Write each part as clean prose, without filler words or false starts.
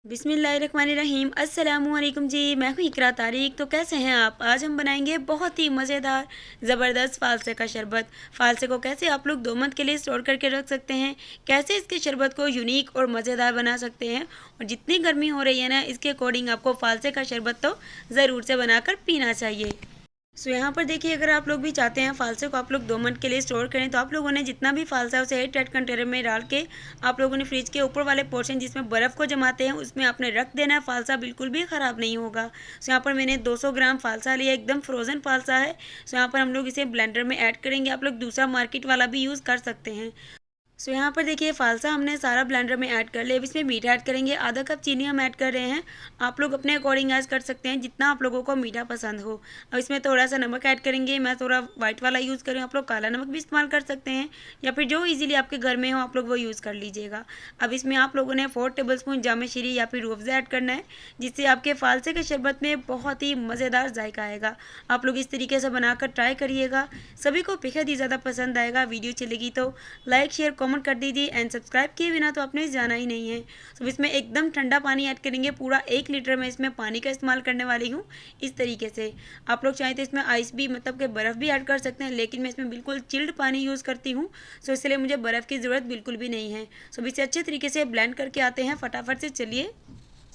बिस्मिल्लाहिर्रहमानिर्रहीम अस्सलामुअलैकुम जी। मैं हूँ इकरा तारिक। तो कैसे हैं आप? आज हम बनाएंगे बहुत ही मज़ेदार ज़बरदस्त फ़ालसे का शरबत। फ़ालसे को कैसे आप लोग 2 मंथ के लिए स्टोर करके रख सकते हैं, कैसे इसके शरबत को यूनिक और मज़ेदार बना सकते हैं, और जितनी गर्मी हो रही है ना, इसके अकॉर्डिंग आपको फ़ालसे का शरबत तो ज़रूर से बनाकर पीना चाहिए। यहाँ पर देखिए, अगर आप लोग भी चाहते हैं फ़ालसे को आप लोग 2 मंथ के लिए स्टोर करें, तो आप लोगों ने जितना भी फ़ालसा है उसे एयर टाइट कंटेनर में डाल के आप लोगों ने फ्रिज के ऊपर वाले पोर्शन जिसमें बर्फ़ को जमाते हैं उसमें आपने रख देना है। फ़ालसा बिल्कुल भी ख़राब नहीं होगा। यहाँ पर मैंने 200 ग्राम फ़ालसा लिया, एकदम फ्रोज़न फ़ालसा है। यहाँ पर हम लोग इसे ब्लेंडर में ऐड करेंगे। आप लोग दूसरा मार्केट वाला भी यूज़ कर सकते हैं। यहाँ पर देखिए, फ़ालसा हमने सारा ब्लेंडर में ऐड कर लिया। अब इसमें मीठा ऐड करेंगे, आधा कप चीनी हम ऐड कर रहे हैं। आप लोग अपने अकॉर्डिंग ऐड कर सकते हैं जितना आप लोगों को मीठा पसंद हो। अब इसमें थोड़ा सा नमक ऐड करेंगे। मैं थोड़ा वाइट वाला यूज़ कर रही हूँ, आप लोग काला नमक भी इस्तेमाल कर सकते हैं, या फिर जो ईजिली आपके घर में हो आप लोग वो यूज़ कर लीजिएगा। अब इसमें आप लोगों ने 4 टेबल स्पून जामे शीरी या फिर रूह अफ़ज़ा ऐड करना है, जिससे आपके फ़ालसे के शरबत में बहुत ही मज़ेदार जायका आएगा। आप लोग इस तरीके से बनाकर ट्राई करिएगा, सभी को बेहद ही ज़्यादा पसंद आएगा। वीडियो चलेगी तो लाइक शेयर कमेंट कर दीजिए, एंड सब्सक्राइब किए बिना तो आपने जाना ही नहीं है। तो इसमें एकदम ठंडा पानी ऐड करेंगे। पूरा 1 लीटर में इसमें पानी का इस्तेमाल करने वाली हूँ। इस तरीके से आप लोग चाहें तो इसमें आइस भी, मतलब कि बर्फ़ भी ऐड कर सकते हैं, लेकिन मैं इसमें बिल्कुल चिल्ड पानी यूज़ करती हूँ, सो इसलिए मुझे बर्फ़ की ज़रूरत बिल्कुल भी नहीं है। सो इसे अच्छे तरीके से ब्लेंड करके आते हैं फटाफट से। चलिए,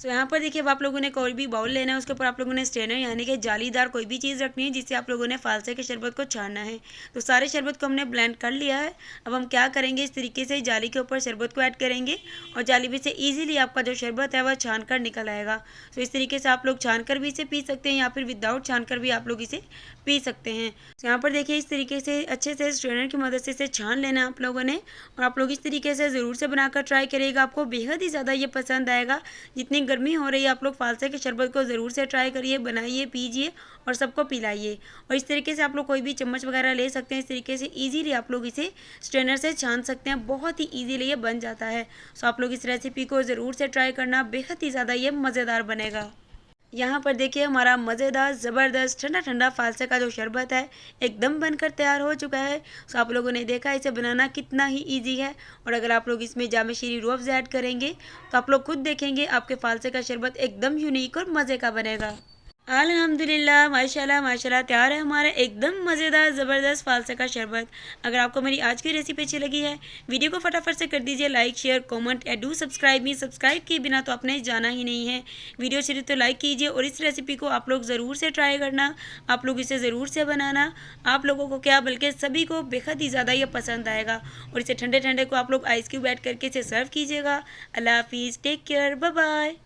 यहाँ पर देखिए, अब आप लोगों ने कोई भी बाउल लेना है, उसके ऊपर आप लोगों ने स्ट्रेनर यानी कि जालीदार कोई भी चीज़ रखनी है, जिससे आप लोगों ने फ़ालसे के शरबत को छानना है। तो सारे शरबत को हमने ब्लेंड कर लिया है। अब हम क्या करेंगे, इस तरीके से जाली के ऊपर शरबत को ऐड करेंगे, और जाली में से ईजिली आपका जो शरबत है वह छान कर निकल आएगा। तो इस तरीके से आप लोग छान कर भी इसे पी सकते हैं, या फिर विदाउट छान कर भी आप लोग इसे पी सकते हैं। तो यहाँ पर देखिए, इस तरीके से अच्छे से स्ट्रेनर की मदद से इसे छान लेना है आप लोगों ने, और आप लोग इस तरीके से ज़रूर से बनाकर ट्राई करिएगा। आपको बेहद ही ज़्यादा ये पसंद आएगा। जितनी गर्मी हो रही है, आप लोग फ़ालसे के शरबत को ज़रूर से ट्राई करिए, बनाइए, पीजिए और सबको पिलाइए। और इस तरीके से आप लोग कोई भी चम्मच वगैरह ले सकते हैं। इस तरीके से ईजिली आप लोग इसे स्ट्रेनर से छान सकते हैं, बहुत ही ईजिली ये बन जाता है। सो आप लोग इस रेसिपी को ज़रूर से ट्राई करना, बेहद ही ज़्यादा ये मज़ेदार बनेगा। यहाँ पर देखिए, हमारा मज़ेदार ज़बरदस्त ठंडा ठंडा फ़ालसे का जो शरबत है एकदम बनकर तैयार हो चुका है। सो आप लोगों ने देखा इसे बनाना कितना ही इजी है, और अगर आप लोग इसमें जामे शीरी रूह अफ़ज़ा ऐड करेंगे तो आप लोग खुद देखेंगे आपके फ़ालसे का शरबत एकदम यूनिक और मज़े का बनेगा। अल्हम्दुलिल्लाह, माशाल्लाह माशाल्लाह, तैयार है हमारा एकदम मज़ेदार ज़बरदस्त फ़ालसे का शरबत। अगर आपको मेरी आज की रेसिपी अच्छी लगी है, वीडियो को फटाफट से कर दीजिए लाइक शेयर कमेंट, या डू सब्सक्राइब मी। सब्सक्राइब किए बिना तो आपने जाना ही नहीं है। वीडियो अच्छी लगी तो लाइक कीजिए, और इस रेसिपी को आप लोग ज़रूर से ट्राई करना। आप लोग इसे ज़रूर से बनाना। आप लोगों को क्या, बल्कि सभी को बेहद ही ज़्यादा ये पसंद आएगा। और इसे ठंडे ठंडे को आप लोग आइस क्यूब ऐड करके इसे सर्व कीजिएगा। अल्लाह हाफिज़, टेक केयर, बाय बाय।